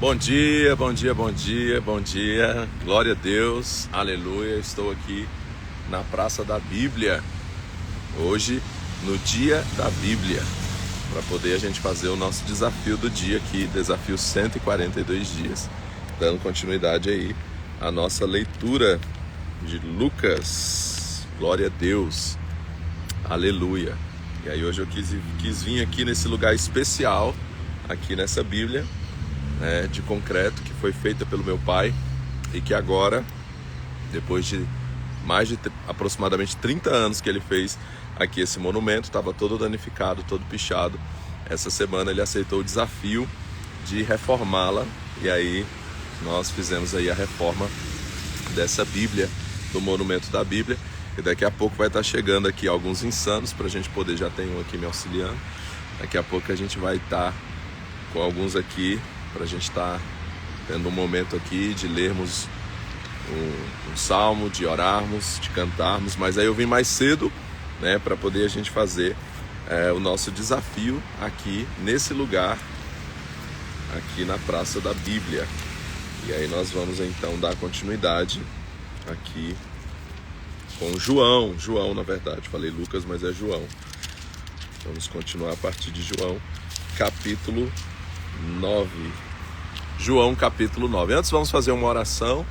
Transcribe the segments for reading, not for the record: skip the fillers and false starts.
Bom dia, bom dia, bom dia, bom dia. Glória a Deus, aleluia. Estou aqui na Praça da Bíblia, hoje no dia da Bíblia, para poder a gente fazer o nosso desafio do dia aqui, desafio 142 dias, dando continuidade aí à nossa leitura de Lucas. Glória a Deus, aleluia. E aí hoje eu quis vir aqui nesse lugar especial, aqui nessa Bíblia, de concreto, que foi feita pelo meu pai e que agora, depois de mais de aproximadamente 30 anos que ele fez aqui esse monumento, estava todo danificado, todo pichado. Essa semana ele aceitou o desafio de reformá-la e aí nós fizemos aí a reforma dessa Bíblia, do monumento da Bíblia, e daqui a pouco vai estar chegando aqui alguns insanos para a gente poder, já tem um aqui me auxiliando, daqui a pouco a gente vai estar com alguns aqui para a gente estar tendo um momento aqui de lermos um salmo, de orarmos, de cantarmos. Mas aí eu vim mais cedo, para poder a gente fazer o nosso desafio aqui nesse lugar, aqui na Praça da Bíblia. E aí nós vamos então dar continuidade aqui com João, na verdade, falei Lucas, mas é João. Vamos continuar a partir de João, capítulo 9. João capítulo 9. Antes vamos fazer uma oração,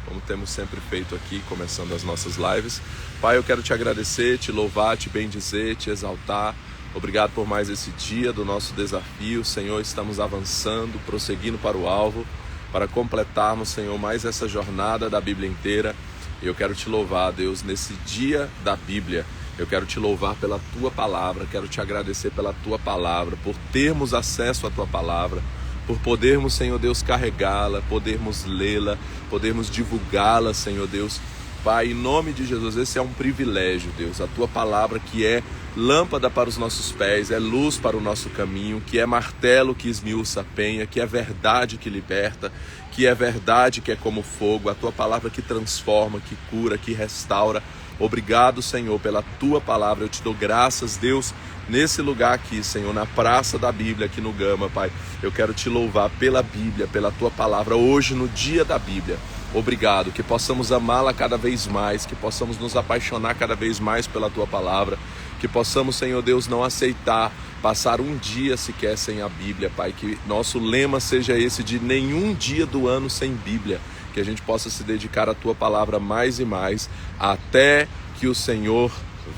como temos sempre feito aqui, começando as nossas lives. Pai, eu quero te agradecer, te louvar, te bendizer, te exaltar. Obrigado por mais esse dia do nosso desafio. Senhor, estamos avançando, prosseguindo para o alvo, para completarmos, Senhor, mais essa jornada da Bíblia inteira. E eu quero te louvar, Deus, nesse dia da Bíblia. Eu quero te louvar pela Tua Palavra, quero te agradecer pela Tua Palavra, por termos acesso à Tua Palavra, por podermos, Senhor Deus, carregá-la, podermos lê-la, podermos divulgá-la, Senhor Deus. Pai, em nome de Jesus, esse é um privilégio, Deus, a Tua Palavra que é lâmpada para os nossos pés, é luz para o nosso caminho, que é martelo que esmiuça a penha, que é verdade que liberta, que é verdade que é como fogo, a Tua Palavra que transforma, que cura, que restaura. Obrigado, Senhor, pela Tua Palavra. Eu te dou graças, Deus, nesse lugar aqui, Senhor, na Praça da Bíblia, aqui no Gama, Pai. Eu quero te louvar pela Bíblia, pela Tua Palavra, hoje no dia da Bíblia. Obrigado, que possamos amá-la cada vez mais, que possamos nos apaixonar cada vez mais pela Tua Palavra, que possamos, Senhor Deus, não aceitar passar um dia sequer sem a Bíblia, Pai. Que nosso lema seja esse de nenhum dia do ano sem Bíblia. Que a gente possa se dedicar à Tua Palavra mais e mais, até que o Senhor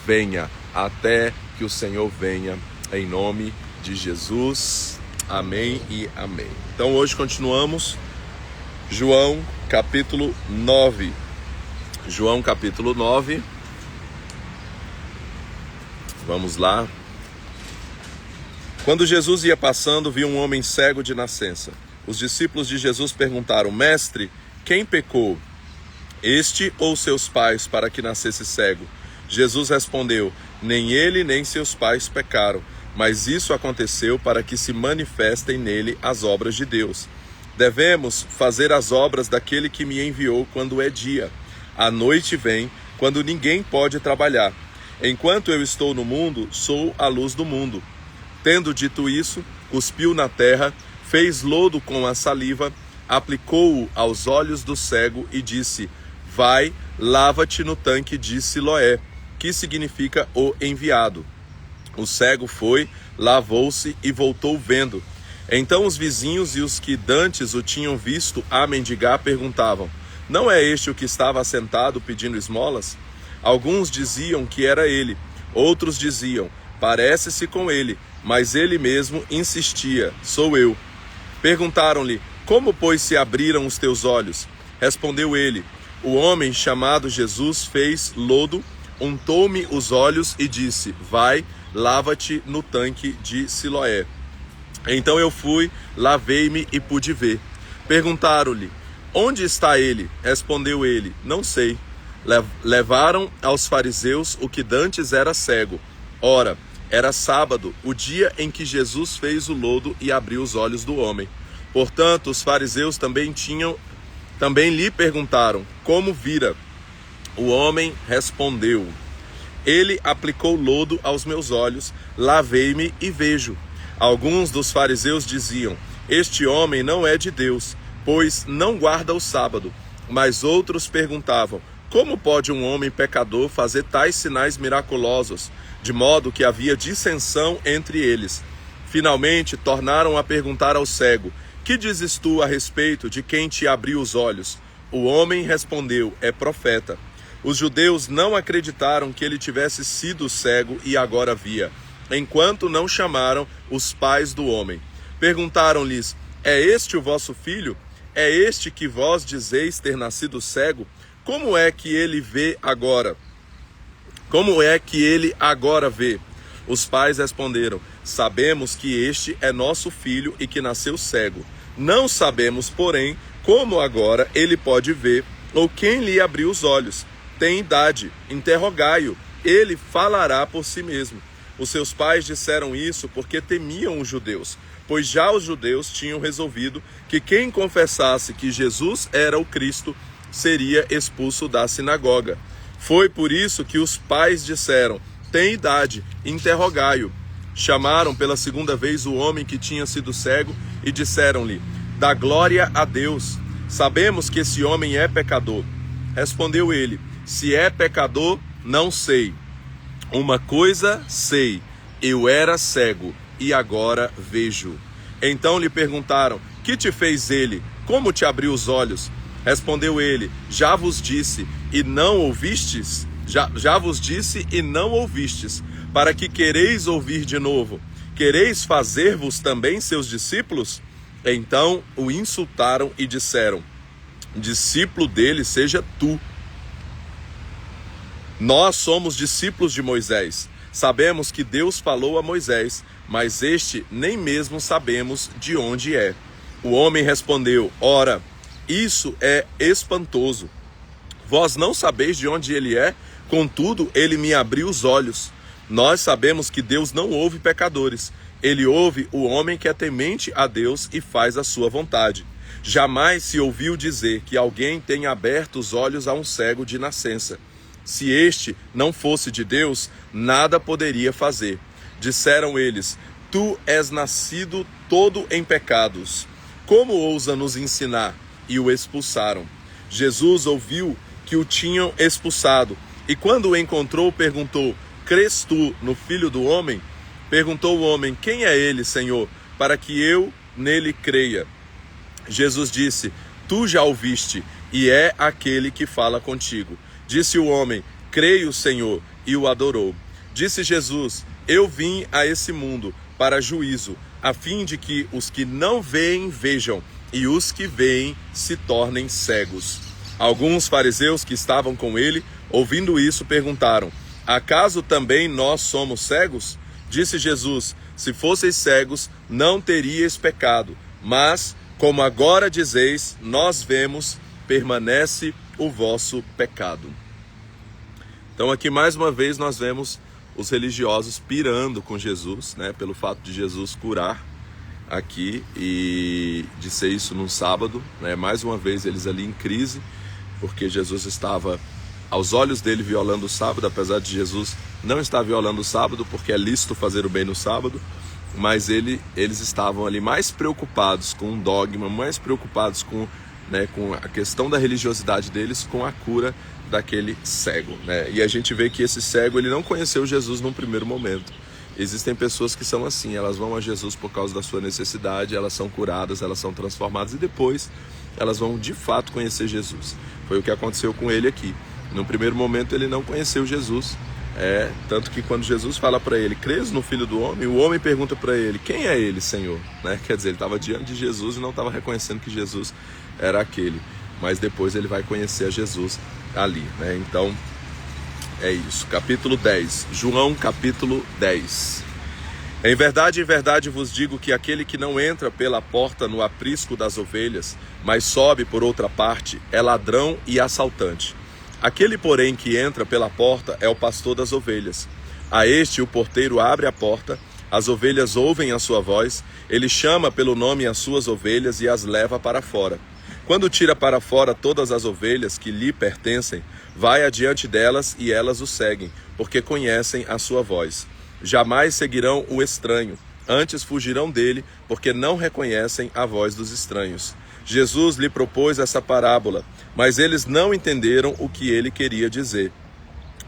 venha, em nome de Jesus, amém e amém. Então hoje continuamos, João capítulo 9, vamos lá. Quando Jesus ia passando, viu um homem cego de nascença. Os discípulos de Jesus perguntaram: Mestre, quem pecou, este ou seus pais, para que nascesse cego? Jesus respondeu: Nem ele nem seus pais pecaram, mas isso aconteceu para que se manifestem nele as obras de Deus. Devemos fazer as obras daquele que me enviou quando é dia. A noite vem, quando ninguém pode trabalhar. Enquanto eu estou no mundo, sou a luz do mundo. Tendo dito isso, cuspiu na terra, fez lodo com a saliva, aplicou-o aos olhos do cego e disse: Vai, lava-te no tanque de Siloé, que significa o enviado. O cego foi, lavou-se e voltou vendo. Então os vizinhos e os que dantes o tinham visto a mendigar perguntavam: Não é este o que estava assentado pedindo esmolas? Alguns diziam que era ele, outros diziam: Parece-se com ele, mas ele mesmo insistia: Sou eu. Perguntaram-lhe: Como, pois, se abriram os teus olhos? Respondeu ele: O homem chamado Jesus fez lodo, untou-me os olhos e disse: Vai, lava-te no tanque de Siloé. Então eu fui, lavei-me e pude ver. Perguntaram-lhe: Onde está ele? Respondeu ele: Não sei. Levaram aos fariseus o que dantes era cego. Ora, era sábado, o dia em que Jesus fez o lodo e abriu os olhos do homem. Portanto, os fariseus também lhe perguntaram: Como vira? O homem respondeu: Ele aplicou lodo aos meus olhos, lavei-me e vejo. Alguns dos fariseus diziam: este homem não é de Deus, pois não guarda o sábado. Mas outros perguntavam: como pode um homem pecador fazer tais sinais miraculosos? De modo que havia dissensão entre eles. Finalmente tornaram a perguntar ao cego: que dizes tu a respeito de quem te abriu os olhos? O homem respondeu: é profeta. Os judeus não acreditaram que ele tivesse sido cego e agora via, enquanto não chamaram os pais do homem. Perguntaram-lhes: é este o vosso filho? É este que vós dizeis ter nascido cego? Como é que ele vê agora? Como é que ele agora vê? Os pais responderam: sabemos que este é nosso filho e que nasceu cego. Não sabemos, porém, como agora ele pode ver ou quem lhe abriu os olhos. Tem idade, interrogai-o, ele falará por si mesmo. Os seus pais disseram isso porque temiam os judeus, pois já os judeus tinham resolvido que quem confessasse que Jesus era o Cristo seria expulso da sinagoga. Foi por isso que os pais disseram: tem idade, interrogai-o. Chamaram pela segunda vez o homem que tinha sido cego e disseram-lhe: dá glória a Deus. Sabemos que esse homem é pecador. Respondeu ele: se é pecador, não sei. Uma coisa sei, eu era cego e agora vejo. Então lhe perguntaram: que te fez ele? Como te abriu os olhos? Respondeu ele: já vos disse e não ouvistes? Já vos disse e não ouvistes, para que quereis ouvir de novo. Quereis fazer-vos também seus discípulos? Então o insultaram e disseram: discípulo dele seja tu. Nós somos discípulos de Moisés. Sabemos que Deus falou a Moisés, mas este nem mesmo sabemos de onde é. O homem respondeu: ora, isso é espantoso. Vós não sabeis de onde ele é, contudo ele me abriu os olhos. Nós sabemos que Deus não ouve pecadores. Ele ouve o homem que é temente a Deus e faz a sua vontade. Jamais se ouviu dizer que alguém tenha aberto os olhos a um cego de nascença. Se este não fosse de Deus, nada poderia fazer. Disseram eles: tu és nascido todo em pecados. Como ousa nos ensinar? E o expulsaram. Jesus ouviu que o tinham expulsado, e quando o encontrou, perguntou: crês tu no Filho do Homem? Perguntou o homem: quem é ele, Senhor, para que eu nele creia? Jesus disse: tu já o viste, e é aquele que fala contigo. Disse o homem: creio, Senhor, e o adorou. Disse Jesus: eu vim a esse mundo para juízo, a fim de que os que não veem vejam, e os que veem se tornem cegos. Alguns fariseus que estavam com ele, ouvindo isso, perguntaram: acaso também nós somos cegos? Disse Jesus: se fosseis cegos, não teríeis pecado, mas, como agora dizeis, nós vemos, permanece o vosso pecado. Então aqui mais uma vez nós vemos os religiosos pirando com Jesus, né, pelo fato de Jesus curar aqui e de ser isso num sábado, né, mais uma vez eles ali em crise, porque Jesus estava aos olhos dele violando o sábado, apesar de Jesus não estar violando o sábado, porque é lícito fazer o bem no sábado, mas eles estavam ali mais preocupados com um dogma, mais preocupados com a questão da religiosidade deles, com a cura daquele cego, né? E a gente vê que esse cego, ele não conheceu Jesus num primeiro momento. Existem pessoas que são assim, elas vão a Jesus por causa da sua necessidade, elas são curadas, elas são transformadas e depois elas vão de fato conhecer Jesus. Foi o que aconteceu com ele aqui. No primeiro momento ele não conheceu Jesus, tanto que quando Jesus fala para ele: crês no Filho do Homem? O homem pergunta para ele: quem é ele, Senhor? Né? Quer dizer, ele estava diante de Jesus e não estava reconhecendo que Jesus era aquele, mas depois ele vai conhecer a Jesus ali, né? Então é isso. Capítulo 10, João capítulo 10. Em verdade vos digo que aquele que não entra pela porta no aprisco das ovelhas, mas sobe por outra parte, é ladrão e assaltante. Aquele, porém, que entra pela porta é o pastor das ovelhas. A este o porteiro abre a porta, as ovelhas ouvem a sua voz, ele chama pelo nome as suas ovelhas e as leva para fora. Quando tira para fora todas as ovelhas que lhe pertencem, vai adiante delas e elas o seguem, porque conhecem a sua voz. Jamais seguirão o estranho, antes fugirão dele, porque não reconhecem a voz dos estranhos. Jesus lhe propôs essa parábola, mas eles não entenderam o que ele queria dizer.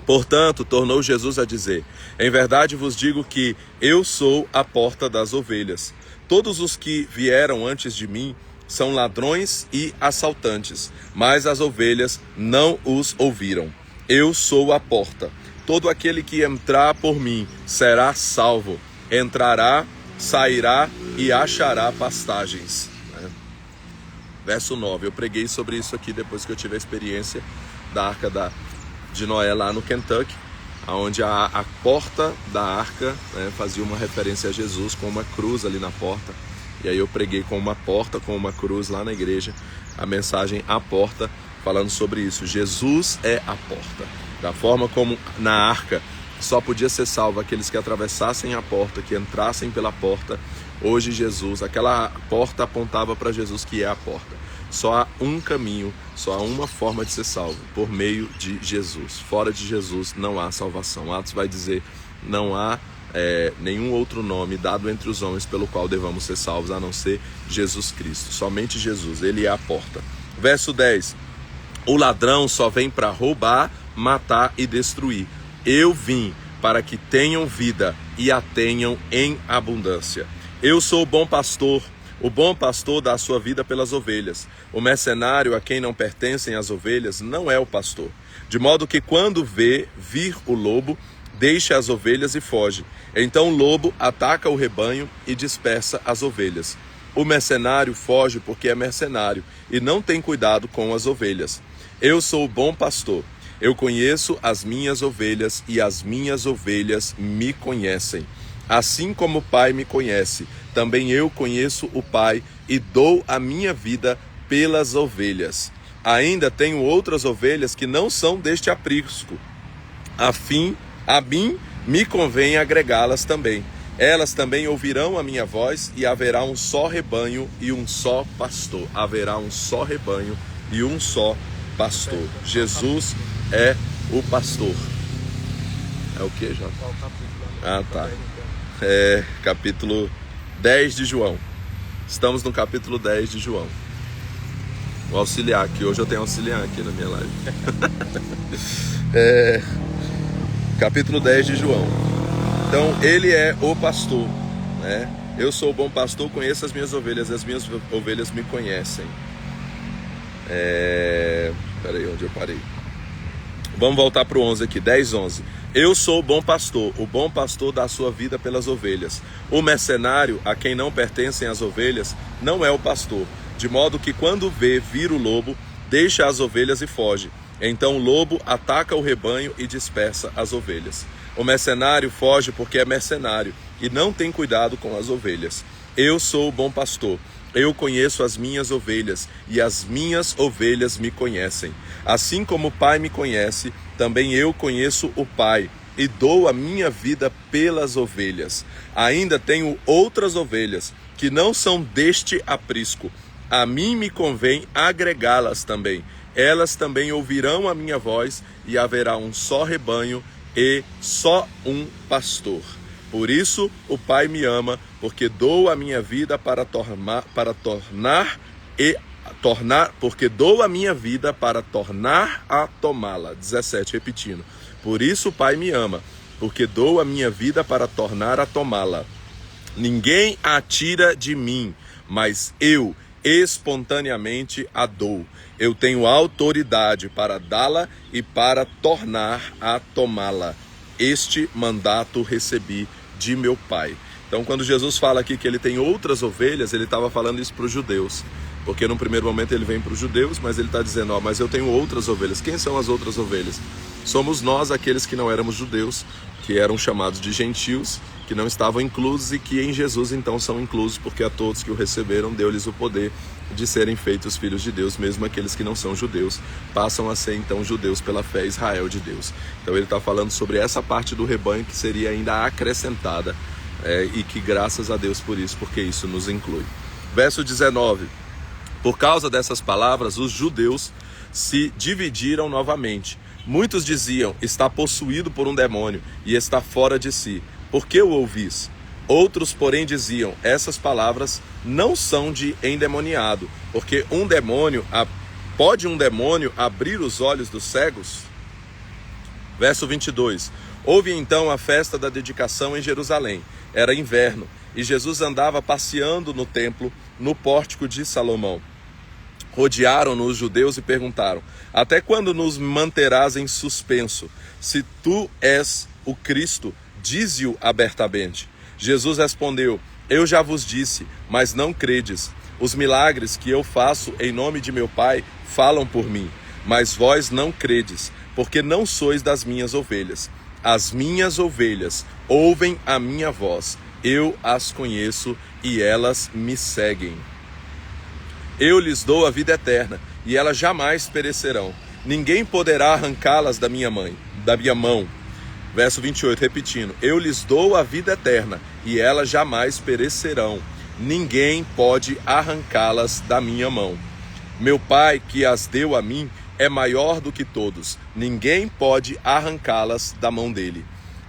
Portanto, tornou Jesus a dizer: em verdade vos digo que eu sou a porta das ovelhas. Todos os que vieram antes de mim são ladrões e assaltantes, mas as ovelhas não os ouviram. Eu sou a porta. Todo aquele que entrar por mim será salvo. Entrará, sairá e achará pastagens. Verso 9. Eu preguei sobre isso aqui depois que eu tive a experiência da Arca de Noé lá no Kentucky, onde a porta da arca, fazia uma referência a Jesus com uma cruz ali na porta. E aí eu preguei com uma porta, com uma cruz lá na igreja, a mensagem A Porta, falando sobre isso. Jesus é a porta. Da forma como na arca só podia ser salvo aqueles que atravessassem a porta, que entrassem pela porta, hoje Jesus, aquela porta apontava para Jesus, que é a porta. Só há um caminho, só há uma forma de ser salvo, por meio de Jesus. Fora de Jesus não há salvação. Atos vai dizer: não há nenhum outro nome dado entre os homens pelo qual devamos ser salvos, a não ser Jesus Cristo. Somente Jesus, ele é a porta. Verso 10. O ladrão só vem para roubar, matar e destruir. Eu vim para que tenham vida e a tenham em abundância. Eu sou o bom pastor. O bom pastor dá a sua vida pelas ovelhas. O mercenário a quem não pertencem as ovelhas não é o pastor. De modo que quando vê vir o lobo, deixa as ovelhas e foge. Então o lobo ataca o rebanho e dispersa as ovelhas. O mercenário foge porque é mercenário e não tem cuidado com as ovelhas. Eu sou o bom pastor. Eu conheço as minhas ovelhas e as minhas ovelhas me conhecem. Assim como o Pai me conhece, também eu conheço o Pai e dou a minha vida pelas ovelhas. Ainda tenho outras ovelhas que não são deste aprisco. A mim me convém agregá-las também. Elas também ouvirão a minha voz e haverá um só rebanho e um só pastor. Haverá um só rebanho e um só pastor. Jesus é o pastor. É o que, Jota? Ah, tá. Capítulo 10 de João. Estamos no capítulo 10 de João. O auxiliar aqui. Hoje eu tenho auxiliar aqui na minha live. Capítulo 10 de João. Então, ele é o pastor, né? Eu sou o bom pastor, conheço as minhas ovelhas, as minhas ovelhas me conhecem. Peraí, onde eu parei? Vamos voltar para o 11 aqui, 10, 11. Eu sou o bom pastor dá a sua vida pelas ovelhas. O mercenário, a quem não pertencem as ovelhas, não é o pastor. De modo que quando vê vir o lobo, deixa as ovelhas e foge. Então o lobo ataca o rebanho e dispersa as ovelhas. O mercenário foge porque é mercenário e não tem cuidado com as ovelhas. Eu sou o bom pastor. Eu conheço as minhas ovelhas e as minhas ovelhas me conhecem. Assim como o Pai me conhece, também eu conheço o Pai e dou a minha vida pelas ovelhas. Ainda tenho outras ovelhas que não são deste aprisco. A mim me convém agregá-las também. Elas também ouvirão a minha voz e haverá um só rebanho e só um pastor. Por isso o Pai me ama, porque dou a minha vida porque dou a minha vida para tornar a tomá-la. 17, repetindo. Por isso o Pai me ama, porque dou a minha vida para tornar a tomá-la. Ninguém a tira de mim, mas eu espontaneamente a dou. Eu tenho autoridade para dá-la e para tornar a tomá-la. Este mandato recebi de meu Pai. Então, quando Jesus fala aqui que ele tem outras ovelhas, ele estava falando isso para os judeus. Porque no primeiro momento ele vem para os judeus, mas ele está dizendo, mas eu tenho outras ovelhas. Quem são as outras ovelhas? Somos nós, aqueles que não éramos judeus, que eram chamados de gentios, que não estavam inclusos e que em Jesus então são inclusos, porque a todos que o receberam deu-lhes o poder de serem feitos filhos de Deus, mesmo aqueles que não são judeus passam a ser então judeus pela fé, Israel de Deus. Então ele está falando sobre essa parte do rebanho que seria ainda acrescentada e que graças a Deus por isso, porque isso nos inclui. Verso 19. Por causa dessas palavras, os judeus se dividiram novamente. Muitos diziam, está possuído por um demônio e está fora de si. Por que o ouvis? Outros, porém, diziam: essas palavras não são de endemoniado, porque pode um demônio abrir os olhos dos cegos? Verso 22. Houve então a festa da dedicação em Jerusalém. Era inverno, e Jesus andava passeando no templo, no pórtico de Salomão. Rodearam-no os judeus e perguntaram: até quando nos manterás em suspenso? Se tu és o Cristo, dize-o abertamente. Jesus respondeu: eu já vos disse, mas não credes. Os milagres que eu faço em nome de meu Pai falam por mim, mas vós não credes, porque não sois das minhas ovelhas. As minhas ovelhas ouvem a minha voz, eu as conheço e elas me seguem. Eu lhes dou a vida eterna, e elas jamais perecerão. Ninguém poderá arrancá-las da minha mão. Verso 28, repetindo: eu lhes dou a vida eterna, e elas jamais perecerão. Ninguém pode arrancá-las da minha mão. Meu Pai, que as deu a mim, é maior do que todos. Ninguém pode arrancá-las da mão dele.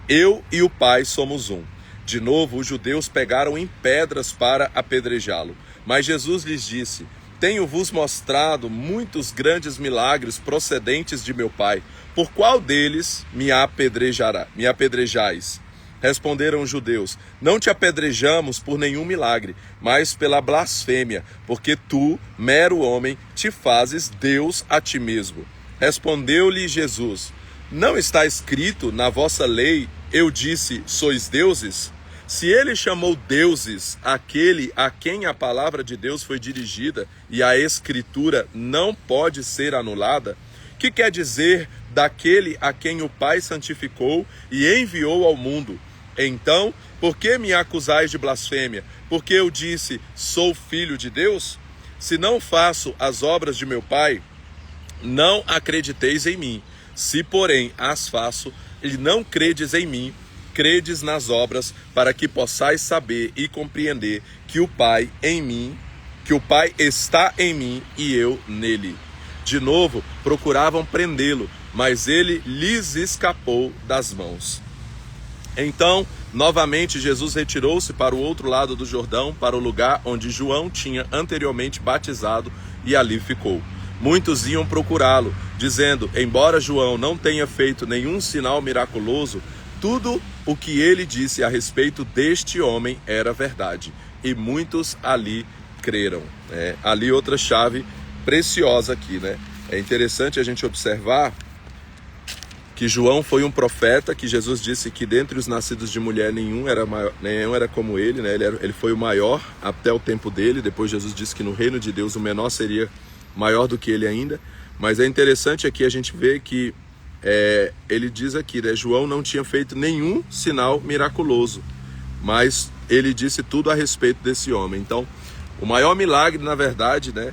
Eu e o Pai somos um. De novo, os judeus pegaram em pedras para apedrejá-lo. Mas Jesus lhes disse: tenho-vos mostrado muitos grandes milagres procedentes de meu Pai. Por qual deles me apedrejais? Responderam os judeus: não te apedrejamos por nenhum milagre, mas pela blasfêmia, porque tu, mero homem, te fazes Deus a ti mesmo. Respondeu-lhe Jesus: não está escrito na vossa lei, eu disse, sois deuses? Se ele chamou deuses aquele a quem a palavra de Deus foi dirigida e a escritura não pode ser anulada, que quer dizer daquele a quem o Pai santificou e enviou ao mundo? Então, por que me acusais de blasfêmia? Porque eu disse, sou filho de Deus? Se não faço as obras de meu Pai, não acrediteis em mim. Se, porém, as faço e não credes em mim, credes nas obras, para que possais saber e compreender que o Pai está em mim e eu nele. De novo, procuravam prendê-lo, mas ele lhes escapou das mãos. Então, novamente, Jesus retirou-se para o outro lado do Jordão, para o lugar onde João tinha anteriormente batizado, e ali ficou. Muitos iam procurá-lo, dizendo: embora João não tenha feito nenhum sinal miraculoso, tudo o que ele disse a respeito deste homem era verdade. E muitos ali creram. Ali outra chave preciosa aqui, né? É interessante a gente observar que João foi um profeta, que Jesus disse que dentre os nascidos de mulher nenhum era como ele, né? Ele foi o maior até o tempo dele. Depois Jesus disse que no reino de Deus o menor seria maior do que ele ainda. Mas é interessante aqui a gente ver que ele diz aqui, né? João não tinha feito nenhum sinal miraculoso, mas ele disse tudo a respeito desse homem. Então, o maior milagre, na verdade, né,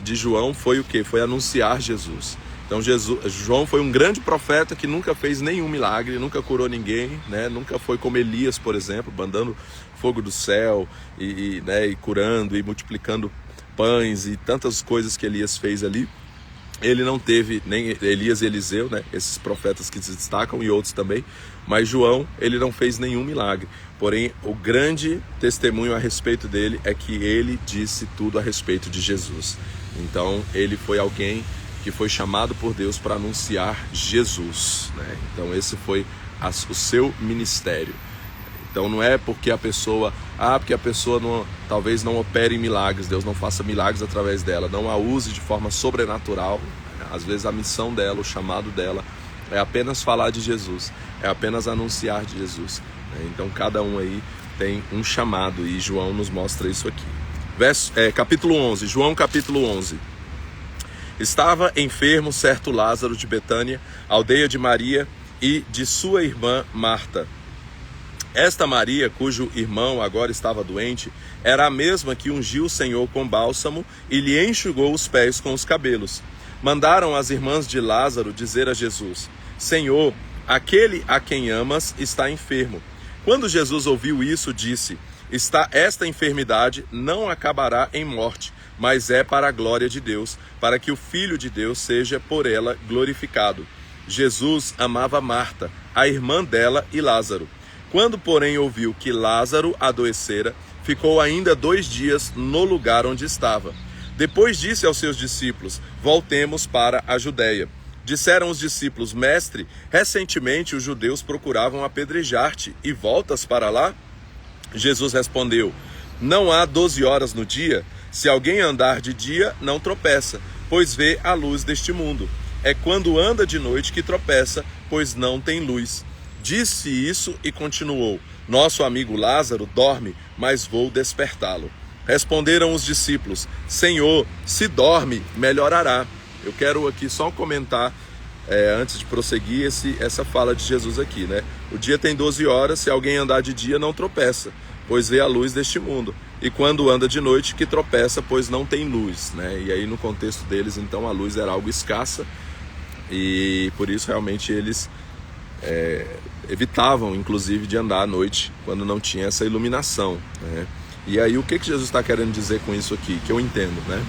de João foi o quê? Foi anunciar Jesus. Então, João foi um grande profeta que nunca fez nenhum milagre, nunca curou ninguém, né? Nunca foi como Elias, por exemplo, mandando fogo do céu e curando e multiplicando pães e tantas coisas que Elias fez ali. Ele não teve, nem Elias e Eliseu, né? Esses profetas que se destacam, e outros também. Mas João, ele não fez nenhum milagre. Porém, o grande testemunho a respeito dele é que ele disse tudo a respeito de Jesus. Então, ele foi alguém que foi chamado por Deus para anunciar Jesus, né? Então, esse foi o seu ministério. Então, não é porque a pessoa talvez não opere em milagres, Deus não faça milagres através dela, não a use de forma sobrenatural. Às vezes a missão dela, o chamado dela é apenas falar de Jesus, é apenas anunciar de Jesus. Então cada um aí tem um chamado, e João nos mostra isso aqui. Capítulo 11, João capítulo 11. Estava enfermo certo Lázaro de Betânia, aldeia de Maria e de sua irmã Marta. Esta Maria, cujo irmão agora estava doente, era a mesma que ungiu o Senhor com bálsamo e lhe enxugou os pés com os cabelos. Mandaram as irmãs de Lázaro dizer a Jesus: Senhor, aquele a quem amas está enfermo. Quando Jesus ouviu isso, disse: esta enfermidade não acabará em morte, mas é para a glória de Deus, para que o Filho de Deus seja por ela glorificado. Jesus amava Marta, a irmã dela, e Lázaro. Quando, porém, ouviu que Lázaro adoecera, ficou ainda 2 dias no lugar onde estava. Depois disse aos seus discípulos: voltemos para a Judéia. Disseram os discípulos: Mestre, recentemente os judeus procuravam apedrejar-te, e voltas para lá? Jesus respondeu: não há 12 horas no dia? Se alguém andar de dia, não tropeça, pois vê a luz deste mundo. É quando anda de noite que tropeça, pois não tem luz. Disse isso e continuou: nosso amigo Lázaro dorme, mas vou despertá-lo. Responderam os discípulos: Senhor, se dorme, melhorará. Eu quero aqui só comentar, antes de prosseguir, essa fala de Jesus aqui, né? O dia tem 12 horas, se alguém andar de dia não tropeça, pois vê a luz deste mundo. E quando anda de noite que tropeça, pois não tem luz, né? E aí no contexto deles, então, a luz era algo escassa, e por isso realmente eles evitavam, inclusive, de andar à noite, quando não tinha essa iluminação, né? E aí o que Jesus está querendo dizer com isso aqui? Que eu entendo, né?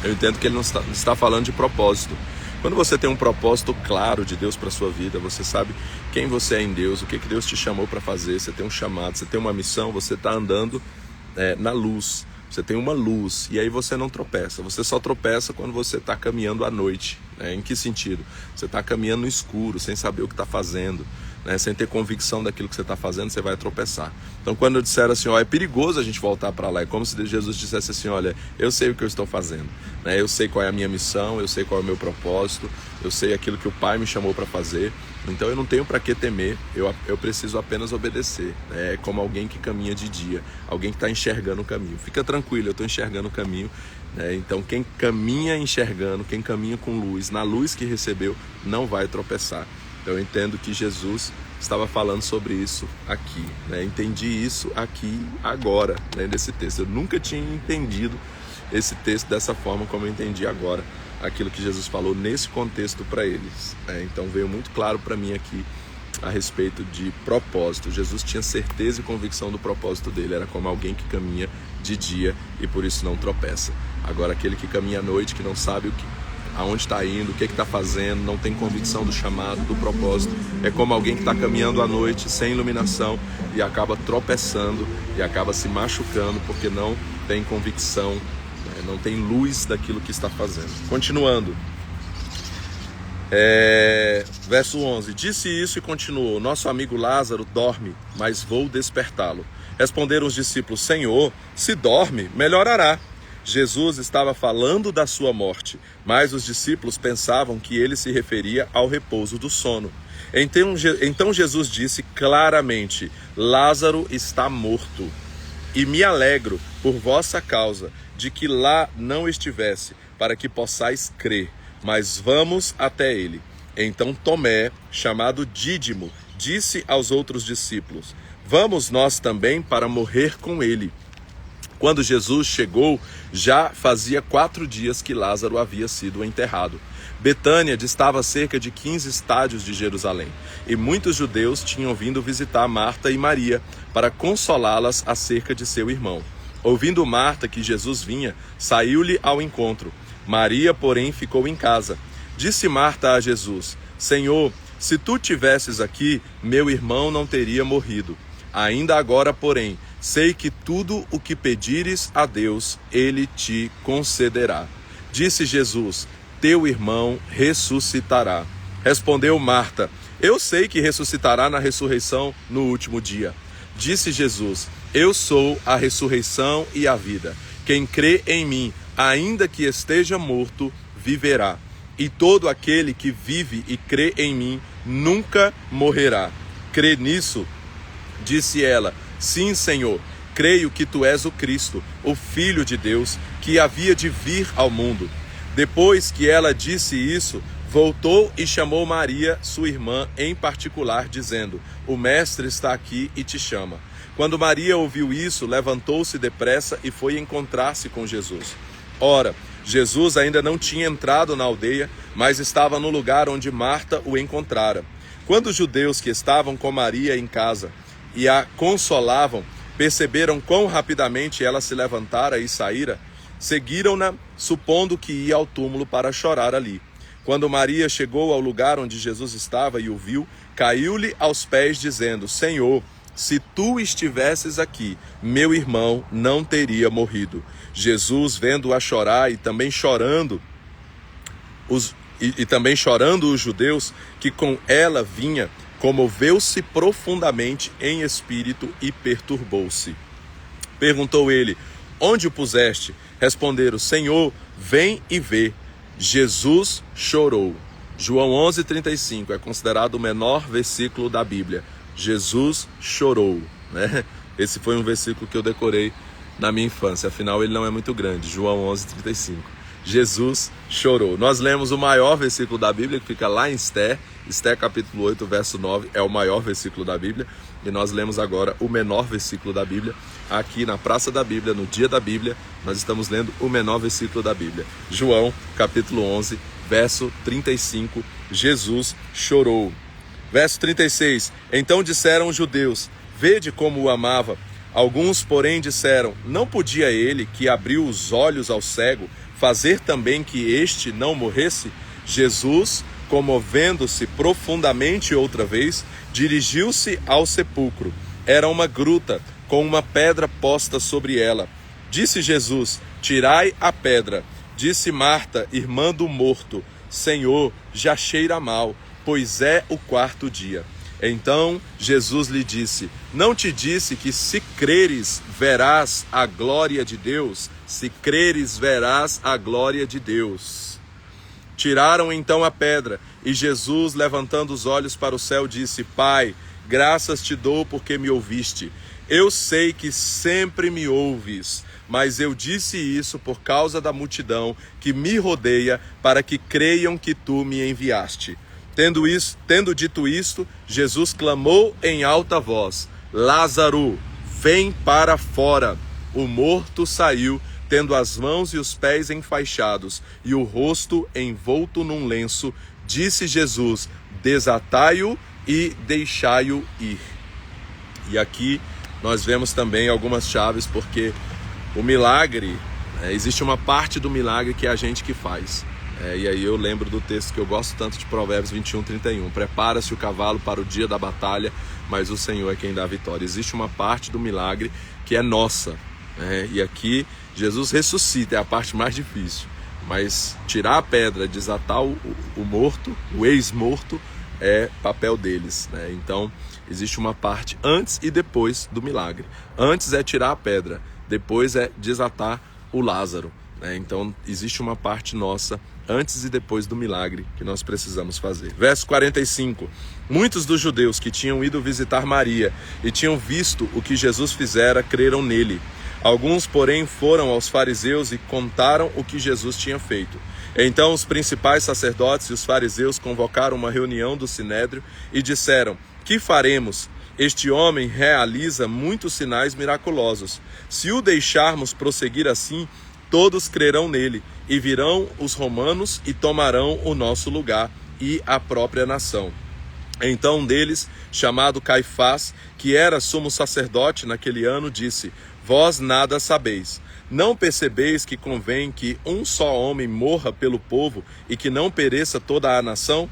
Eu entendo que ele não está falando de propósito. Quando você tem um propósito claro de Deus para a sua vida, você sabe quem você é em Deus, o que Deus te chamou para fazer, você tem um chamado, você tem uma missão, você está andando na luz, você tem uma luz, e aí você não tropeça. Você só tropeça quando você está caminhando à noite, né? Em que sentido? Você está caminhando no escuro, sem saber o que está fazendo, né? Sem ter convicção daquilo que você está fazendo, você vai tropeçar. Então quando eu disser assim, é perigoso a gente voltar para lá, é como se Jesus dissesse assim: olha, eu sei o que eu estou fazendo, né? Eu sei qual é a minha missão, eu sei qual é o meu propósito, eu sei aquilo que o Pai me chamou para fazer, então eu não tenho para que temer, eu preciso apenas obedecer, né? É como alguém que caminha de dia, alguém que está enxergando o caminho. Fica tranquilo, eu estou enxergando o caminho, né? Então quem caminha enxergando, quem caminha com luz, na luz que recebeu, não vai tropeçar. Então eu entendo que Jesus estava falando sobre isso aqui, né? Entendi isso aqui agora, né, nesse texto. Eu nunca tinha entendido esse texto dessa forma como eu entendi agora aquilo que Jesus falou nesse contexto para eles, né? Então veio muito claro para mim aqui a respeito de propósito. Jesus tinha certeza e convicção do propósito dele, era como alguém que caminha de dia e por isso não tropeça. Agora aquele que caminha à noite, que não sabe aonde está indo, o que está fazendo, não tem convicção do chamado, do propósito, é como alguém que está caminhando à noite sem iluminação e acaba tropeçando e acaba se machucando porque não tem convicção, né? Não tem luz daquilo que está fazendo. Continuando, verso 11: disse isso e continuou: nosso amigo Lázaro dorme, mas vou despertá-lo. Responderam os discípulos: Senhor, se dorme, melhorará. Jesus estava falando da sua morte, mas os discípulos pensavam que ele se referia ao repouso do sono. Então Jesus disse claramente: Lázaro está morto, e me alegro por vossa causa de que lá não estivesse, para que possais crer, mas vamos até ele. Então Tomé, chamado Dídimo, disse aos outros discípulos: vamos nós também para morrer com ele. Quando Jesus chegou, já fazia 4 dias que Lázaro havia sido enterrado. Betânia distava cerca de 15 estádios de Jerusalém, e muitos judeus tinham vindo visitar Marta e Maria para consolá-las acerca de seu irmão. Ouvindo Marta que Jesus vinha, saiu-lhe ao encontro. Maria, porém, ficou em casa. Disse Marta a Jesus: Senhor, se tu tivesses aqui, meu irmão não teria morrido. Ainda agora, porém, sei que tudo o que pedires a Deus, ele te concederá. Disse Jesus: teu irmão ressuscitará. Respondeu Marta: eu sei que ressuscitará na ressurreição no último dia. Disse Jesus: eu sou a ressurreição e a vida. Quem crê em mim, ainda que esteja morto, viverá. E todo aquele que vive e crê em mim, nunca morrerá. Crê nisso? Disse ela: sim, Senhor, creio que tu és o Cristo, o Filho de Deus, que havia de vir ao mundo. Depois que ela disse isso, voltou e chamou Maria, sua irmã, em particular, dizendo: o Mestre está aqui e te chama. Quando Maria ouviu isso, levantou-se depressa e foi encontrar-se com Jesus. Ora, Jesus ainda não tinha entrado na aldeia, mas estava no lugar onde Marta o encontrara. Quando os judeus que estavam com Maria em casa e a consolavam, perceberam quão rapidamente ela se levantara e saíra, seguiram-na, supondo que ia ao túmulo para chorar ali. Quando Maria chegou ao lugar onde Jesus estava e o viu, caiu-lhe aos pés, dizendo: Senhor, se tu estivesses aqui, meu irmão não teria morrido. Jesus, vendo-a chorar e também chorando os judeus que com ela vinha, comoveu-se profundamente em espírito e perturbou-se. Perguntou ele: onde o puseste? Responderam: Senhor, vem e vê. Jesus chorou. João 11:35 é considerado o menor versículo da Bíblia. Jesus chorou, né? Esse foi um versículo que eu decorei na minha infância, afinal ele não é muito grande. João 11:35. Jesus chorou. Nós lemos o maior versículo da Bíblia, que fica lá em Esther capítulo 8, verso 9, é o maior versículo da Bíblia, e nós lemos agora o menor versículo da Bíblia. Aqui na Praça da Bíblia, no dia da Bíblia, nós estamos lendo o menor versículo da Bíblia. João, capítulo 11, verso 35, Jesus chorou. Verso 36, então disseram os judeus: vede como o amava. Alguns, porém, disseram: não podia ele, que abriu os olhos ao cego, fazer também que este não morresse? Jesus, comovendo-se profundamente outra vez, dirigiu-se ao sepulcro. Era uma gruta, com uma pedra posta sobre ela. Disse Jesus: tirai a pedra. Disse Marta, irmã do morto: Senhor, já cheira mal, pois é o 4º dia. Então Jesus lhe disse: não te disse que se creres verás a glória de Deus? Se creres verás a glória de Deus. Tiraram então a pedra, e Jesus, levantando os olhos para o céu, disse: Pai, graças te dou porque me ouviste. Eu sei que sempre me ouves, mas eu disse isso por causa da multidão que me rodeia, para que creiam que tu me enviaste. Tendo dito isto, Jesus clamou em alta voz: Lázaro, vem para fora. O morto saiu, tendo as mãos e os pés enfaixados e o rosto envolto num lenço. Disse Jesus: desatai-o e deixai-o ir. E aqui nós vemos também algumas chaves, porque o milagre, existe uma parte do milagre que é a gente que faz. E aí eu lembro do texto que eu gosto tanto de Provérbios 21:31. Prepara-se o cavalo para o dia da batalha, mas o Senhor é quem dá a vitória. Existe uma parte do milagre que é nossa. E aqui Jesus ressuscita, é a parte mais difícil. Mas tirar a pedra, desatar o morto, o ex-morto, é papel deles. Então existe uma parte antes e depois do milagre. Antes é tirar a pedra, depois é desatar o Lázaro. Então existe uma parte nossa antes e depois do milagre que nós precisamos fazer. Verso 45. Muitos dos judeus que tinham ido visitar Maria e tinham visto o que Jesus fizera, creram nele. Alguns, porém, foram aos fariseus e contaram o que Jesus tinha feito. Então os principais sacerdotes e os fariseus convocaram uma reunião do sinédrio e disseram: que faremos? Este homem realiza muitos sinais miraculosos. Se o deixarmos prosseguir assim, todos crerão nele, e virão os romanos e tomarão o nosso lugar e a própria nação. Então um deles, chamado Caifás, que era sumo sacerdote naquele ano, disse: vós nada sabeis. Não percebeis que convém que um só homem morra pelo povo e que não pereça toda a nação?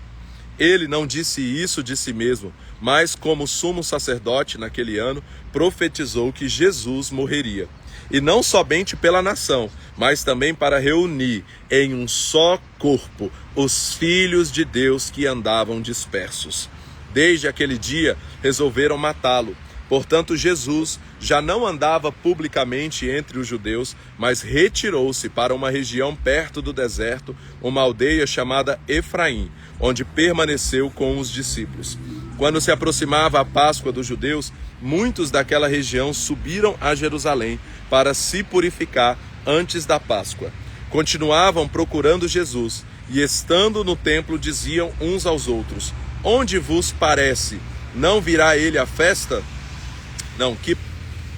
Ele não disse isso de si mesmo, mas como sumo sacerdote naquele ano, profetizou que Jesus morreria. E não somente pela nação, mas também para reunir em um só corpo os filhos de Deus que andavam dispersos. Desde aquele dia resolveram matá-lo. Portanto, Jesus já não andava publicamente entre os judeus, mas retirou-se para uma região perto do deserto, uma aldeia chamada Efraim, onde permaneceu com os discípulos. Quando se aproximava a Páscoa dos judeus, muitos daquela região subiram a Jerusalém para se purificar antes da Páscoa. Continuavam procurando Jesus e, estando no templo, diziam uns aos outros: onde vos parece? Não virá ele à festa?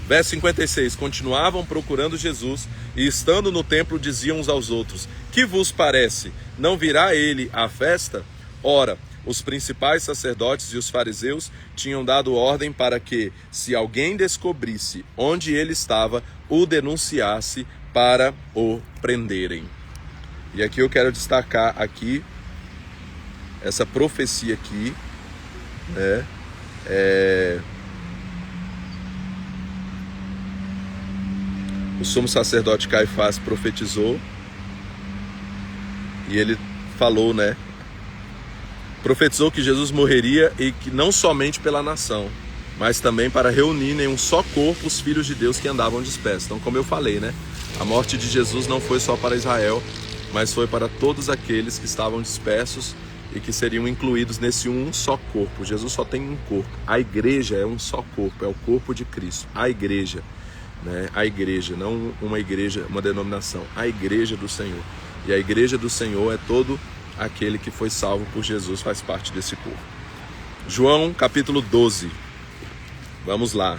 Verso 56, continuavam procurando Jesus e, estando no templo, diziam uns aos outros: que vos parece? Não virá ele à festa? Ora, os principais sacerdotes e os fariseus tinham dado ordem para que, se alguém descobrisse onde ele estava, o denunciasse para o prenderem. E aqui eu quero destacar aqui essa profecia aqui, o sumo sacerdote Caifás profetizou, e ele falou, né? Profetizou que Jesus morreria, e que não somente pela nação, mas também para reunir em um só corpo os filhos de Deus que andavam dispersos. Então, como eu falei, né? A morte de Jesus não foi só para Israel, mas foi para todos aqueles que estavam dispersos e que seriam incluídos nesse um só corpo. Jesus só tem um corpo. A igreja é um só corpo, é o corpo de Cristo. A igreja, né? A igreja, não uma igreja, uma denominação. A igreja do Senhor. E a igreja do Senhor é todo aquele que foi salvo por Jesus, faz parte desse corpo. João capítulo 12. Vamos lá.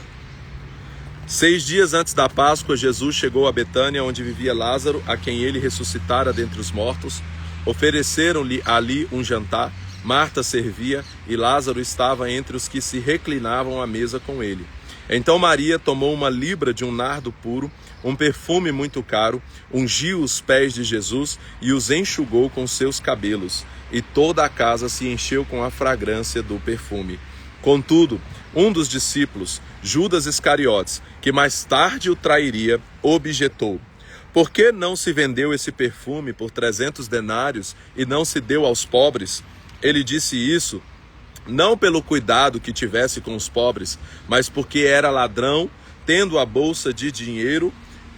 6 dias antes da Páscoa, Jesus chegou a Betânia, onde vivia Lázaro, a quem ele ressuscitara dentre os mortos. Ofereceram-lhe ali um jantar. Marta servia e Lázaro estava entre os que se reclinavam à mesa com ele. Então Maria tomou uma libra de um nardo puro, um perfume muito caro, ungiu os pés de Jesus e os enxugou com seus cabelos, e toda a casa se encheu com a fragrância do perfume. Contudo, um dos discípulos, Judas Iscariotes, que mais tarde o trairia, objetou: por que não se vendeu esse perfume por 300 denários e não se deu aos pobres? Ele disse isso não pelo cuidado que tivesse com os pobres, mas porque era ladrão, tendo a bolsa de dinheiro,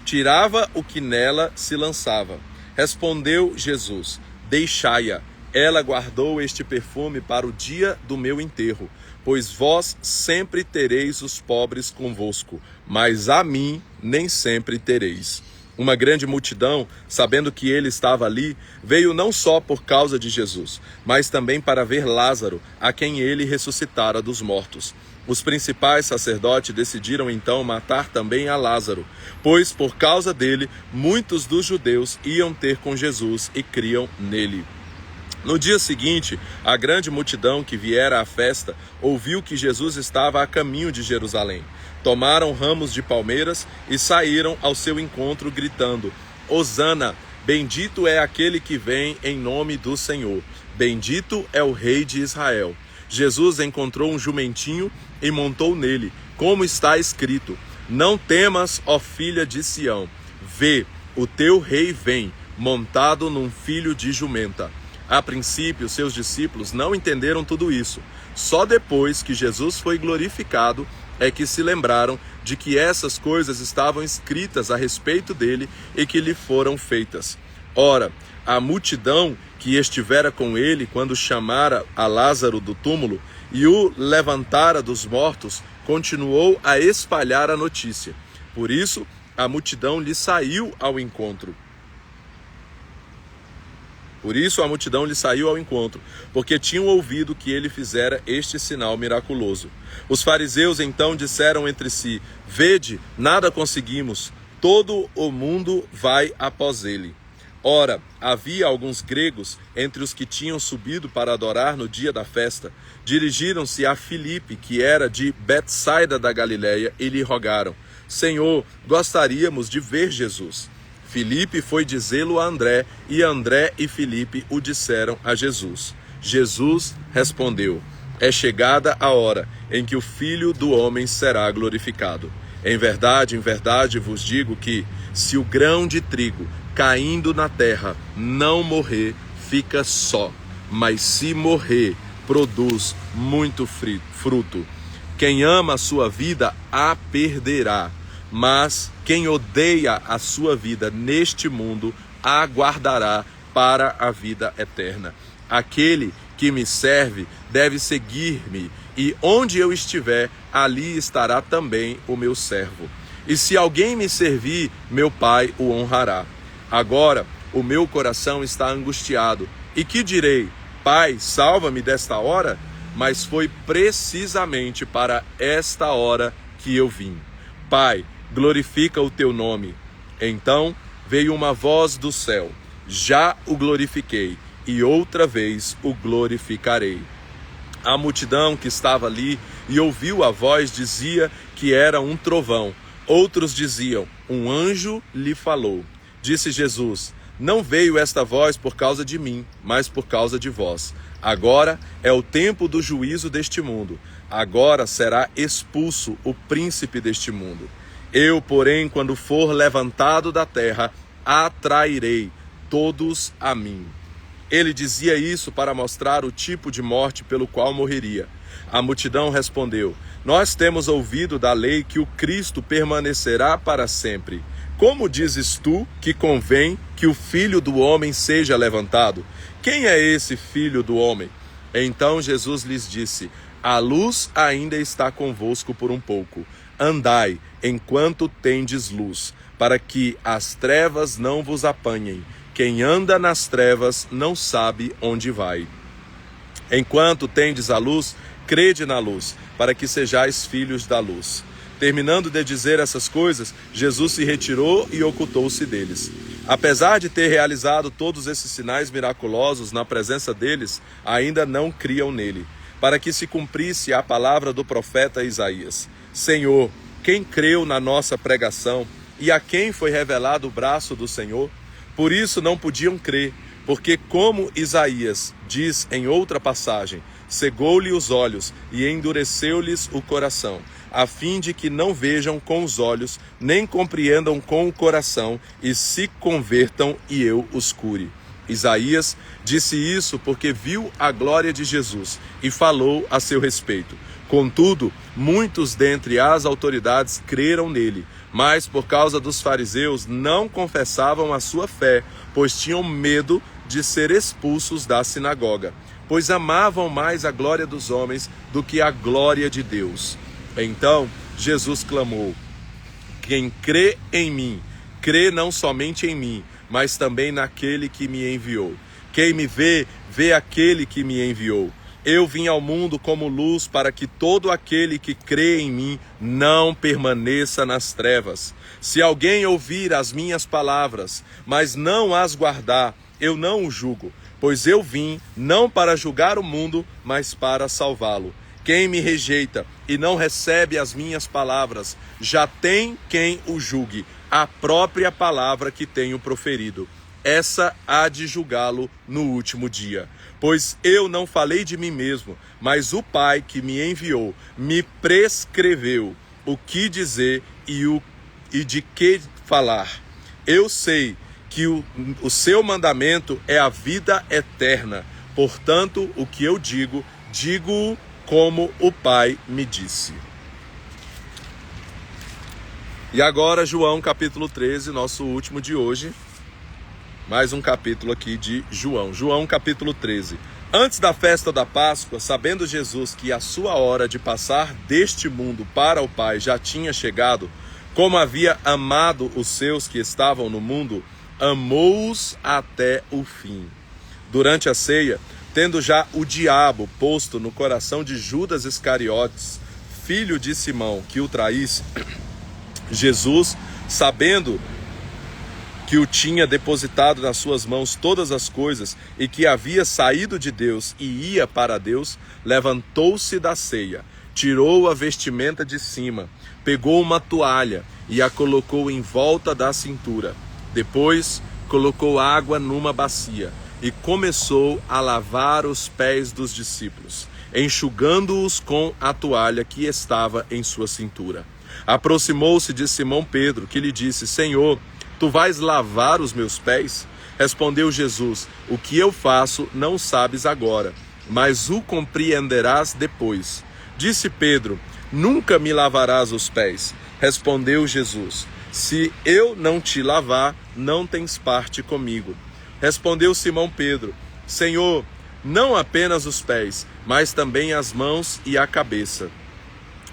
tirava o que nela se lançava. Respondeu Jesus: deixai-a, ela guardou este perfume para o dia do meu enterro, pois vós sempre tereis os pobres convosco, mas a mim nem sempre tereis. Uma grande multidão, sabendo que ele estava ali, veio não só por causa de Jesus, mas também para ver Lázaro, a quem ele ressuscitara dos mortos. Os principais sacerdotes decidiram então matar também a Lázaro, pois por causa dele muitos dos judeus iam ter com Jesus e criam nele. No dia seguinte, a grande multidão que viera à festa ouviu que Jesus estava a caminho de Jerusalém. Tomaram ramos de palmeiras e saíram ao seu encontro gritando: Hosana, bendito é aquele que vem em nome do Senhor. Bendito é o Rei de Israel. Jesus encontrou um jumentinho e montou nele, como está escrito: não temas, ó filha de Sião. Vê, o teu rei vem, montado num filho de jumenta. A princípio, seus discípulos não entenderam tudo isso. Só depois que Jesus foi glorificado é que se lembraram de que essas coisas estavam escritas a respeito dele e que lhe foram feitas. Ora, a multidão que estivera com ele quando chamara a Lázaro do túmulo e o levantara dos mortos, continuou a espalhar a notícia. Por isso, a multidão lhe saiu ao encontro. Porque tinham ouvido que ele fizera este sinal miraculoso. Os fariseus então disseram entre si: vede, nada conseguimos, todo o mundo vai após ele. Ora, havia alguns gregos entre os que tinham subido para adorar no dia da festa. Dirigiram-se a Filipe, que era de Betsaida da Galileia, e lhe rogaram: Senhor, gostaríamos de ver Jesus. Filipe foi dizê-lo a André, e André e Filipe o disseram a Jesus. Jesus respondeu: é chegada a hora em que o Filho do Homem será glorificado. Em verdade vos digo que, se o grão de trigo caindo na terra não morrer, fica só, mas se morrer, produz muito fruto. Quem ama a sua vida a perderá, mas quem odeia a sua vida neste mundo a guardará para a vida eterna. Aquele que me serve deve seguir-me, e onde eu estiver, ali estará também o meu servo. E se alguém me servir, meu Pai o honrará. Agora o meu coração está angustiado. E que direi? Pai, salva-me desta hora? Mas foi precisamente para esta hora que eu vim. Pai, glorifica o teu nome. Então veio uma voz do céu: já o glorifiquei, e outra vez o glorificarei. A multidão que estava ali e ouviu a voz dizia que era um trovão. Outros diziam: um anjo lhe falou. Disse Jesus: não veio esta voz por causa de mim, mas por causa de vós. Agora é o tempo do juízo deste mundo. Agora será expulso o príncipe deste mundo. Eu, porém, quando for levantado da terra, atrairei todos a mim. Ele dizia isso para mostrar o tipo de morte pelo qual morreria. A multidão respondeu: nós temos ouvido da lei que o Cristo permanecerá para sempre. Como dizes tu que convém que o Filho do Homem seja levantado? Quem é esse Filho do Homem? Então Jesus lhes disse: a luz ainda está convosco por um pouco. Andai enquanto tendes luz, para que as trevas não vos apanhem. Quem anda nas trevas não sabe onde vai. Enquanto tendes a luz, crede na luz, para que sejais filhos da luz. Terminando de dizer essas coisas, Jesus se retirou e ocultou-se deles. Apesar de ter realizado todos esses sinais miraculosos na presença deles, ainda não criam nele, para que se cumprisse a palavra do profeta Isaías: Senhor, quem creu na nossa pregação e a quem foi revelado o braço do Senhor? Por isso não podiam crer, porque como Isaías diz em outra passagem, cegou-lhe os olhos e endureceu-lhes o coração, a fim de que não vejam com os olhos, nem compreendam com o coração, e se convertam e eu os cure. Isaías disse isso porque viu a glória de Jesus e falou a seu respeito. Contudo, muitos dentre as autoridades creram nele, mas por causa dos fariseus não confessavam a sua fé, pois tinham medo de ser expulsos da sinagoga, pois amavam mais a glória dos homens do que a glória de Deus. Então Jesus clamou: quem crê em mim, crê não somente em mim, mas também naquele que me enviou. Quem me vê, vê aquele que me enviou. Eu vim ao mundo como luz para que todo aquele que crê em mim não permaneça nas trevas. Se alguém ouvir as minhas palavras, mas não as guardar, eu não o julgo, pois eu vim não para julgar o mundo, mas para salvá-lo. Quem me rejeita e não recebe as minhas palavras, já tem quem o julgue, a própria palavra que tenho proferido. Essa há de julgá-lo no último dia. Pois eu não falei de mim mesmo, mas o Pai que me enviou me prescreveu o que dizer e de que falar. Eu sei que o seu mandamento é a vida eterna. Portanto, o que eu digo, digo-o como o Pai me disse. E agora, João capítulo 13, nosso último de hoje. Mais um capítulo aqui de João. João capítulo 13. Antes da festa da Páscoa, sabendo Jesus que a sua hora de passar deste mundo para o Pai já tinha chegado, como havia amado os seus que estavam no mundo, amou-os até o fim. Durante a ceia, tendo já o diabo posto no coração de Judas Iscariotes, filho de Simão, que o traísse, Jesus, sabendo que o tinha depositado nas suas mãos todas as coisas e que havia saído de Deus e ia para Deus, levantou-se da ceia, tirou a vestimenta de cima, pegou uma toalha e a colocou em volta da cintura. Depois colocou água numa bacia e começou a lavar os pés dos discípulos, enxugando-os com a toalha que estava em sua cintura. Aproximou-se de Simão Pedro, que lhe disse: Senhor, tu vais lavar os meus pés? Respondeu Jesus: o que eu faço não sabes agora, mas o compreenderás depois. Disse Pedro: nunca me lavarás os pés. Respondeu Jesus: se eu não te lavar, não tens parte comigo. Respondeu Simão Pedro: Senhor, não apenas os pés, mas também as mãos e a cabeça.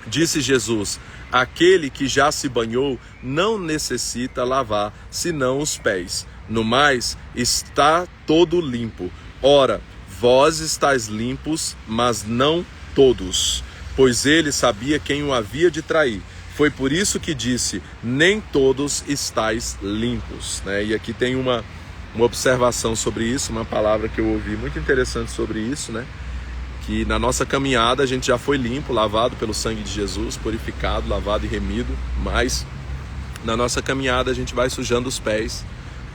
Disse Jesus: aquele que já se banhou não necessita lavar, senão os pés. No mais, está todo limpo. Ora, vós estáis limpos, mas não todos. Pois ele sabia quem o havia de trair. Foi por isso que disse: nem todos estáis limpos. E aqui tem uma observação sobre isso, uma palavra que eu ouvi muito interessante sobre isso, que na nossa caminhada a gente já foi limpo, lavado pelo sangue de Jesus, purificado, lavado e remido, mas na nossa caminhada a gente vai sujando os pés,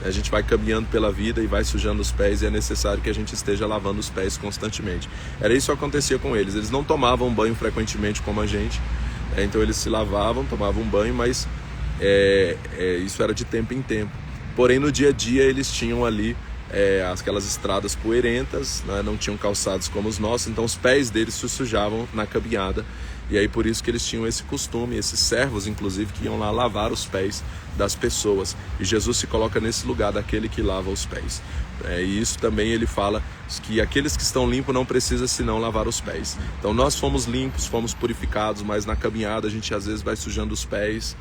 a gente vai caminhando pela vida e vai sujando os pés, e é necessário que a gente esteja lavando os pés constantemente. Era isso que acontecia com eles não tomavam banho frequentemente como a gente, então eles se lavavam, tomavam banho, mas Isso era de tempo em tempo. Porém, no dia a dia eles tinham ali aquelas estradas poeirentas, né? Não tinham calçados como os nossos, então os pés deles se sujavam na caminhada. E aí por isso que eles tinham esse costume, esses servos inclusive, que iam lá lavar os pés das pessoas. E Jesus se coloca nesse lugar daquele que lava os pés. E isso também ele fala que aqueles que estão limpos não precisam senão lavar os pés. Então nós fomos limpos, fomos purificados, mas na caminhada a gente às vezes vai sujando os pés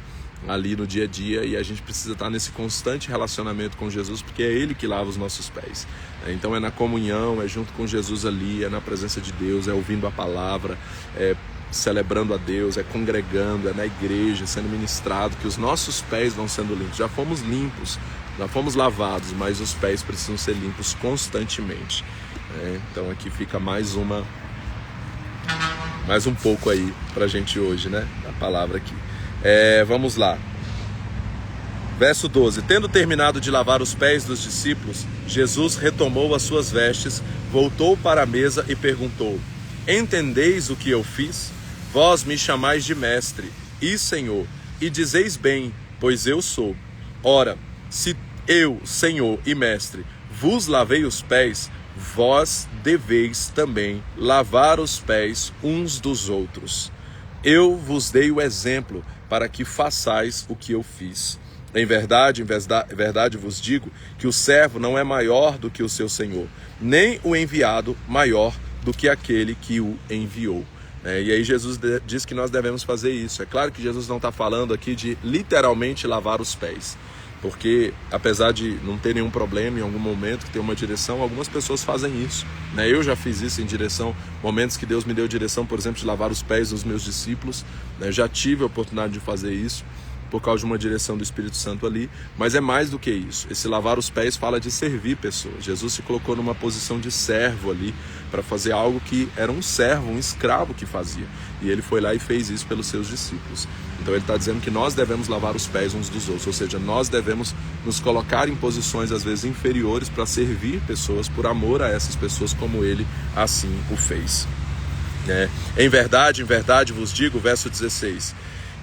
ali no dia a dia, e a gente precisa estar nesse constante relacionamento com Jesus, porque é Ele que lava os nossos pés. Então é na comunhão, é junto com Jesus ali, é na presença de Deus, é ouvindo a palavra, é celebrando a Deus, é congregando, é na igreja, sendo ministrado, que os nossos pés vão sendo limpos. Já fomos limpos, já fomos lavados, mas os pés precisam ser limpos constantemente. Então aqui fica mais um pouco aí pra gente hoje, né? A palavra aqui. Vamos lá. Verso 12. Tendo terminado de lavar os pés dos discípulos, Jesus retomou as suas vestes, voltou para a mesa e perguntou: entendeis o que eu fiz? Vós me chamais de mestre e Senhor, e dizeis bem, pois eu sou. Ora, se eu, Senhor e mestre, vos lavei os pés, vós deveis também lavar os pés uns dos outros. Eu vos dei o exemplo para que façais o que eu fiz. Em verdade vos digo que o servo não é maior do que o seu senhor, nem o enviado maior do que aquele que o enviou. E aí Jesus diz que nós devemos fazer isso. É claro que Jesus não está falando aqui de literalmente lavar os pés, porque apesar de não ter nenhum problema em algum momento que tem uma direção, algumas pessoas fazem isso. Eu já fiz isso em direção, momentos que Deus me deu direção, por exemplo, de lavar os pés dos meus discípulos. Já tive a oportunidade de fazer isso por causa de uma direção do Espírito Santo ali, mas é mais do que isso. Esse lavar os pés fala de servir pessoas. Jesus se colocou numa posição de servo ali, para fazer algo que era um servo, um escravo que fazia. E ele foi lá e fez isso pelos seus discípulos. Então ele está dizendo que nós devemos lavar os pés uns dos outros, ou seja, nós devemos nos colocar em posições às vezes inferiores para servir pessoas por amor a essas pessoas, como ele assim o fez. Em verdade vos digo, verso 16,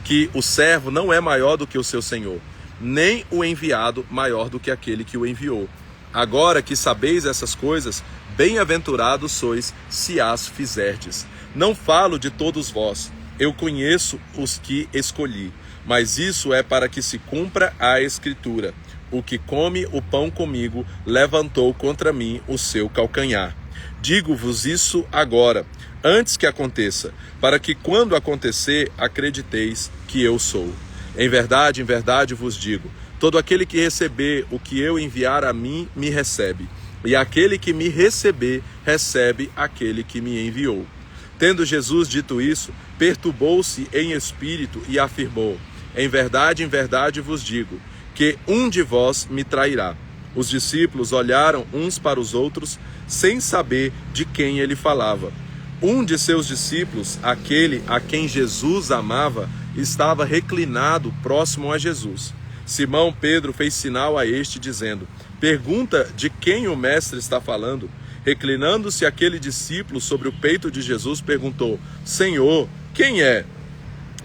que o servo não é maior do que o seu senhor, nem o enviado maior do que aquele que o enviou. Agora que sabeis essas coisas, bem-aventurados sois se as fizerdes. Não falo de todos vós, eu conheço os que escolhi, mas isso é para que se cumpra a Escritura. O que come o pão comigo levantou contra mim o seu calcanhar. Digo-vos isso agora, antes que aconteça, para que quando acontecer, acrediteis que eu sou. Em verdade vos digo, todo aquele que receber o que eu enviar a mim, me recebe. E aquele que me receber, recebe aquele que me enviou. Tendo Jesus dito isso, perturbou-se em espírito e afirmou: em verdade vos digo, que um de vós me trairá. Os discípulos olharam uns para os outros, sem saber de quem ele falava. Um de seus discípulos, aquele a quem Jesus amava, estava reclinado próximo a Jesus. Simão Pedro fez sinal a este, dizendo: pergunta de quem o mestre está falando. Reclinando-se aquele discípulo sobre o peito de Jesus, perguntou: Senhor, quem é?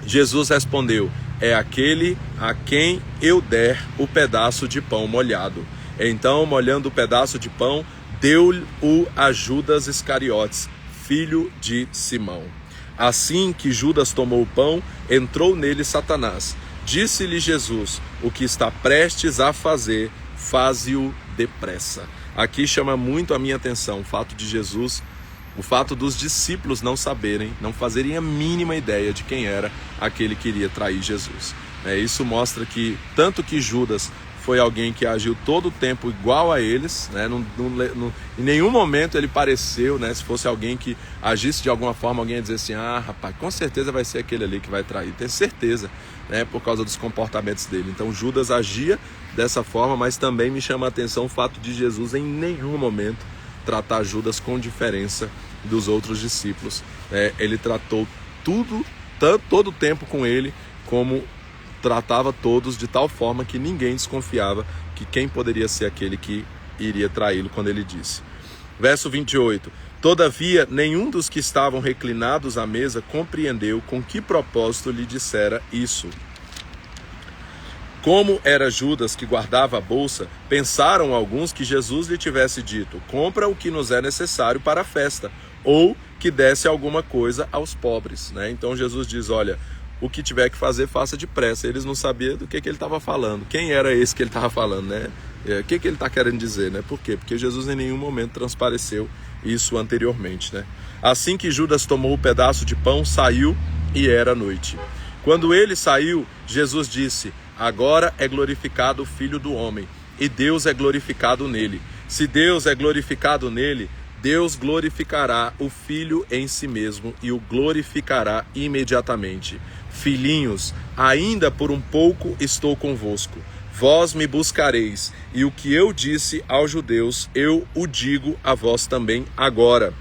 Jesus respondeu: é aquele a quem eu der o pedaço de pão molhado. Então, molhando o pedaço de pão, deu-o a Judas Iscariotes, filho de Simão. Assim que Judas tomou o pão, entrou nele Satanás. Disse-lhe Jesus: o que está prestes a fazer, faze-o depressa. Aqui chama muito a minha atenção o fato de Jesus, o fato dos discípulos não saberem, não fazerem a mínima ideia de quem era aquele que iria trair Jesus. Isso mostra que tanto que Judas foi alguém que agiu todo o tempo igual a eles, em nenhum momento ele pareceu, se fosse alguém que agisse de alguma forma, alguém ia dizer assim: ah, rapaz, com certeza vai ser aquele ali que vai trair, tenho certeza, por causa dos comportamentos dele. Então Judas agia dessa forma, mas também me chama a atenção o fato de Jesus em nenhum momento tratar Judas com diferença dos outros discípulos. Ele tratou todo o tempo com ele como tratava todos, de tal forma que ninguém desconfiava que quem poderia ser aquele que iria traí-lo, quando ele disse. Verso 28. Todavia, nenhum dos que estavam reclinados à mesa compreendeu com que propósito lhe dissera isso. Como era Judas que guardava a bolsa, pensaram alguns que Jesus lhe tivesse dito: compra o que nos é necessário para a festa, ou que desse alguma coisa aos pobres, né? Então Jesus diz: olha, o que tiver que fazer, faça depressa. Eles não sabiam do que ele estava falando, quem era esse que ele estava falando, né? O que ele está querendo dizer, né? Por quê? Porque Jesus em nenhum momento transpareceu isso anteriormente, né? Assim que Judas tomou o pedaço de pão, saiu e era noite. Quando ele saiu, Jesus disse: agora é glorificado o Filho do Homem, e Deus é glorificado nele. Se Deus é glorificado nele, Deus glorificará o Filho em si mesmo e o glorificará imediatamente. Filhinhos, ainda por um pouco estou convosco. Vós me buscareis, e o que eu disse aos judeus, eu o digo a vós também agora.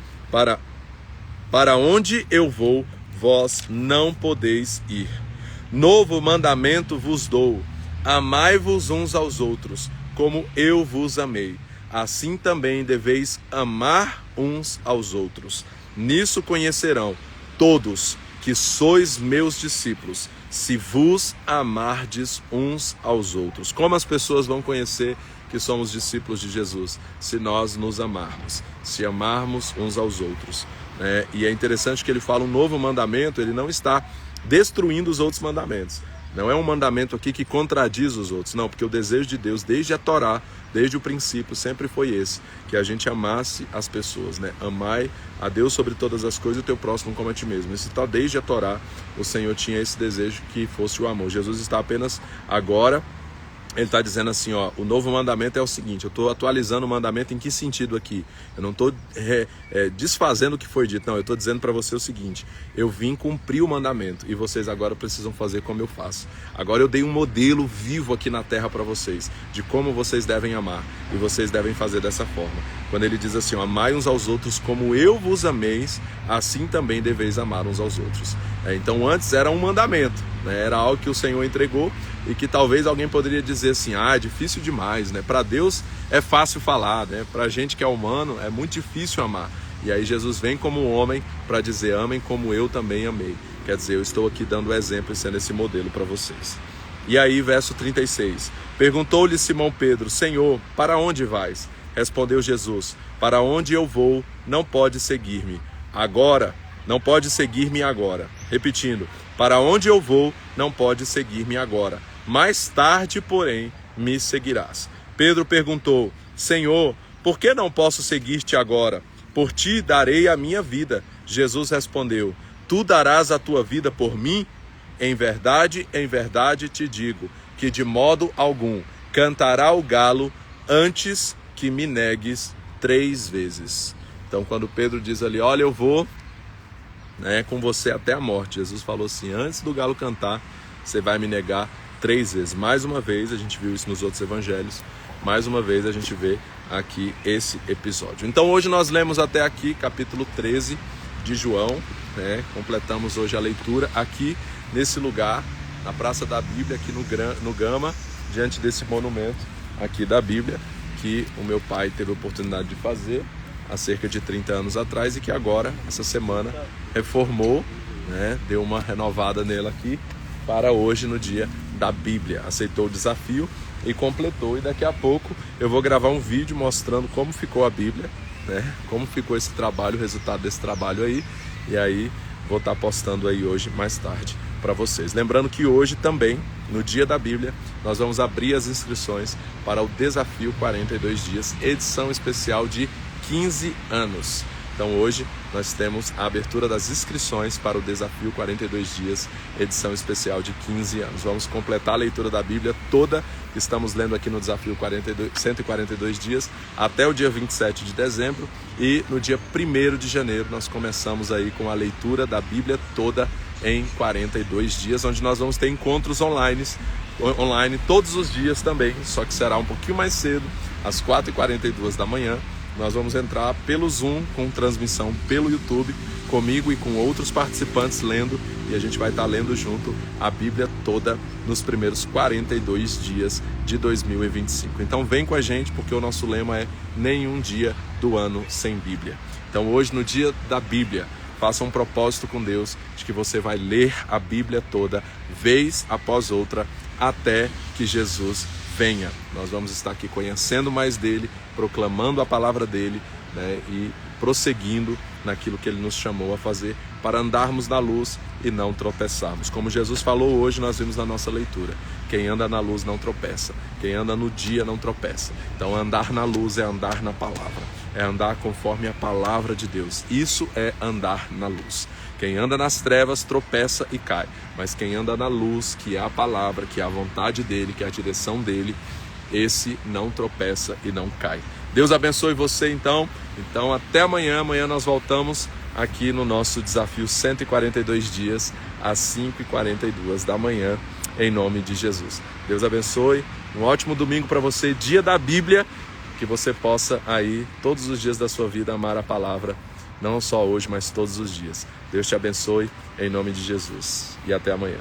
Para onde eu vou, vós não podeis ir. Novo mandamento vos dou: amai-vos uns aos outros, como eu vos amei. Assim também deveis amar uns aos outros. Nisso conhecerão todos que sois meus discípulos, se vos amardes uns aos outros. Como as pessoas vão conhecer que somos discípulos de Jesus? Se nós nos amarmos, se amarmos uns aos outros. E é interessante que ele fala um novo mandamento, ele não está destruindo os outros mandamentos. Não é um mandamento aqui que contradiz os outros, não, porque o desejo de Deus desde a Torá, desde o princípio, sempre foi esse, que a gente amasse as pessoas, né? Amai a Deus sobre todas as coisas e o teu próximo como a ti mesmo. Isso está desde a Torá, o Senhor tinha esse desejo que fosse o amor. Jesus está apenas agora, ele está dizendo assim, ó, o novo mandamento é o seguinte, eu estou atualizando o mandamento em que sentido aqui? Eu não estou desfazendo o que foi dito, não, eu estou dizendo para você o seguinte: eu vim cumprir o mandamento e vocês agora precisam fazer como eu faço. Agora eu dei um modelo vivo aqui na terra para vocês, de como vocês devem amar, e vocês devem fazer dessa forma. Quando ele diz assim, ó, amai uns aos outros como eu vos ameis, assim também deveis amar uns aos outros. Então antes era um mandamento, né? Era algo que o Senhor entregou e que talvez alguém poderia dizer assim, é difícil demais, né? Para Deus é fácil falar, né? Para a gente que é humano é muito difícil amar. E aí Jesus vem como um homem para dizer: amem como eu também amei. Quer dizer, eu estou aqui dando o exemplo e sendo esse modelo para vocês. E aí, verso 36. Perguntou-lhe Simão Pedro: Senhor, para onde vais? Respondeu Jesus: para onde eu vou, não pode seguir-me agora. Não pode seguir-me agora. Repetindo: para onde eu vou, não pode seguir-me agora. Mais tarde, porém, me seguirás. Pedro perguntou: Senhor, por que não posso seguir-te agora? Por ti darei a minha vida. Jesus respondeu: tu darás a tua vida por mim? Em verdade te digo, que de modo algum cantará o galo antes que me negues 3 vezes. Então quando Pedro diz ali, olha, eu vou com você até a morte, Jesus falou assim, antes do galo cantar, você vai me negar 3 vezes. Mais uma vez, a gente viu isso nos outros evangelhos, mais uma vez a gente vê aqui esse episódio. Então hoje nós lemos até aqui capítulo 13 de João, completamos hoje a leitura aqui nesse lugar, na Praça da Bíblia, aqui no Gama, diante desse monumento aqui da Bíblia, que o meu pai teve a oportunidade de fazer há cerca de 30 anos atrás e que agora, essa semana, reformou, deu uma renovada nele aqui para hoje, no dia da Bíblia. Aceitou o desafio e completou, e daqui a pouco eu vou gravar um vídeo mostrando como ficou a Bíblia, como ficou esse trabalho, o resultado desse trabalho aí, e aí vou estar postando aí hoje, mais tarde, para vocês. Lembrando que hoje também, no dia da Bíblia, nós vamos abrir as inscrições para o Desafio 42 Dias, edição especial de 15 anos. Então hoje nós temos a abertura das inscrições para o Desafio 42 Dias, edição especial de 15 anos. Vamos completar a leitura da Bíblia toda que estamos lendo aqui no Desafio 142 Dias até o dia 27 de dezembro, e no dia 1º de janeiro nós começamos aí com a leitura da Bíblia toda em 42 dias, onde nós vamos ter encontros online todos os dias também, só que será um pouquinho mais cedo, às 4h42 da manhã. Nós vamos entrar pelo Zoom, com transmissão pelo YouTube, comigo e com outros participantes lendo, e a gente vai estar lendo junto a Bíblia toda nos primeiros 42 dias de 2025. Então vem com a gente, porque o nosso lema é nenhum dia do ano sem Bíblia. Então hoje, no dia da Bíblia, faça um propósito com Deus de que você vai ler a Bíblia toda, vez após outra, até que Jesus venha. Nós vamos estar aqui conhecendo mais dele, proclamando a palavra dele, né, e prosseguindo naquilo que ele nos chamou a fazer, para andarmos na luz e não tropeçarmos. Como Jesus falou hoje, nós vimos na nossa leitura: quem anda na luz não tropeça, quem anda no dia não tropeça. Então andar na luz é andar na palavra, é andar conforme a palavra de Deus. Isso é andar na luz. Quem anda nas trevas tropeça e cai, mas quem anda na luz, que é a palavra, que é a vontade dele, que é a direção dele, esse não tropeça e não cai. Deus abençoe você então até amanhã. Amanhã nós voltamos aqui no nosso desafio 142 dias às 5h42 da manhã, em nome de Jesus. Deus abençoe, um ótimo domingo para você, dia da Bíblia, que você possa aí todos os dias da sua vida amar a palavra, não só hoje, mas todos os dias. Deus te abençoe em nome de Jesus e até amanhã.